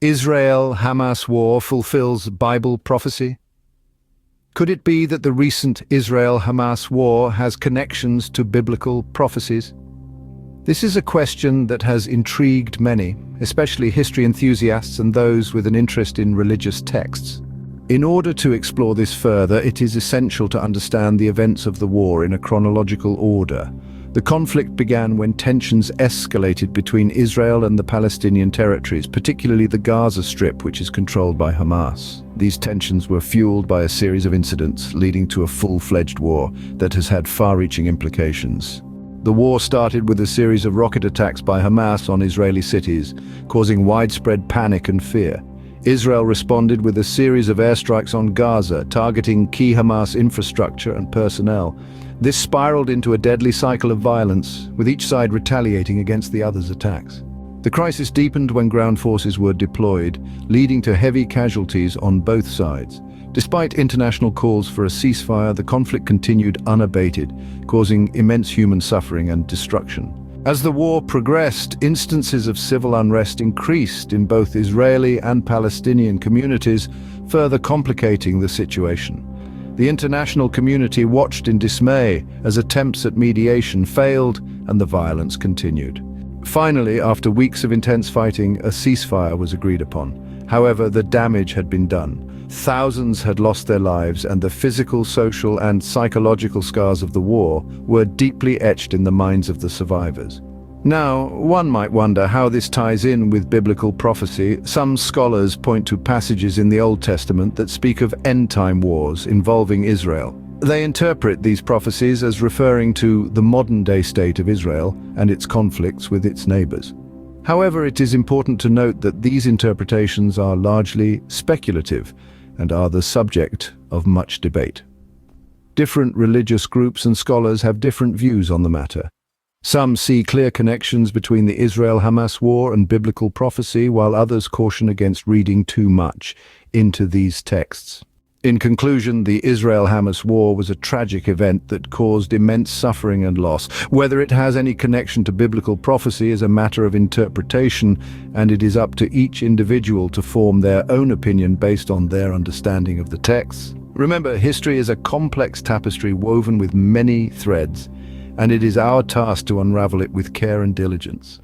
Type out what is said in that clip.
Israel-Hamas war fulfills Bible prophecy? Could it be that the recent Israel-Hamas war has connections to biblical prophecies? This is a question that has intrigued many, especially history enthusiasts and those with an interest in religious texts. In order to explore this further, it is essential to understand the events of the war in a chronological order. The conflict began when tensions escalated between Israel and the Palestinian territories, particularly the Gaza Strip, which is controlled by Hamas. These tensions were fueled by a series of incidents, leading to a full-fledged war that has had far-reaching implications. The war started with a series of rocket attacks by Hamas on Israeli cities, causing widespread panic and fear. Israel responded with a series of airstrikes on Gaza, targeting key Hamas infrastructure and personnel. This spiraled into a deadly cycle of violence, with each side retaliating against the other's attacks. The crisis deepened when ground forces were deployed, leading to heavy casualties on both sides. Despite international calls for a ceasefire, the conflict continued unabated, causing immense human suffering and destruction. As the war progressed, instances of civil unrest increased in both Israeli and Palestinian communities, further complicating the situation. The international community watched in dismay as attempts at mediation failed and the violence continued. Finally, after weeks of intense fighting, a ceasefire was agreed upon. However, the damage had been done. Thousands had lost their lives, and the physical, social, and psychological scars of the war were deeply etched in the minds of the survivors. Now, one might wonder how this ties in with biblical prophecy. Some scholars point to passages in the Old Testament that speak of end-time wars involving Israel. They interpret these prophecies as referring to the modern-day state of Israel and its conflicts with its neighbors. However, it is important to note that these interpretations are largely speculative and are the subject of much debate. Different religious groups and scholars have different views on the matter. Some see clear connections between the Israel-Hamas war and biblical prophecy, while others caution against reading too much into these texts. In conclusion, the Israel-Hamas war was a tragic event that caused immense suffering and loss. Whether it has any connection to biblical prophecy is a matter of interpretation, and it is up to each individual to form their own opinion based on their understanding of the texts. Remember, history is a complex tapestry woven with many threads, and it is our task to unravel it with care and diligence.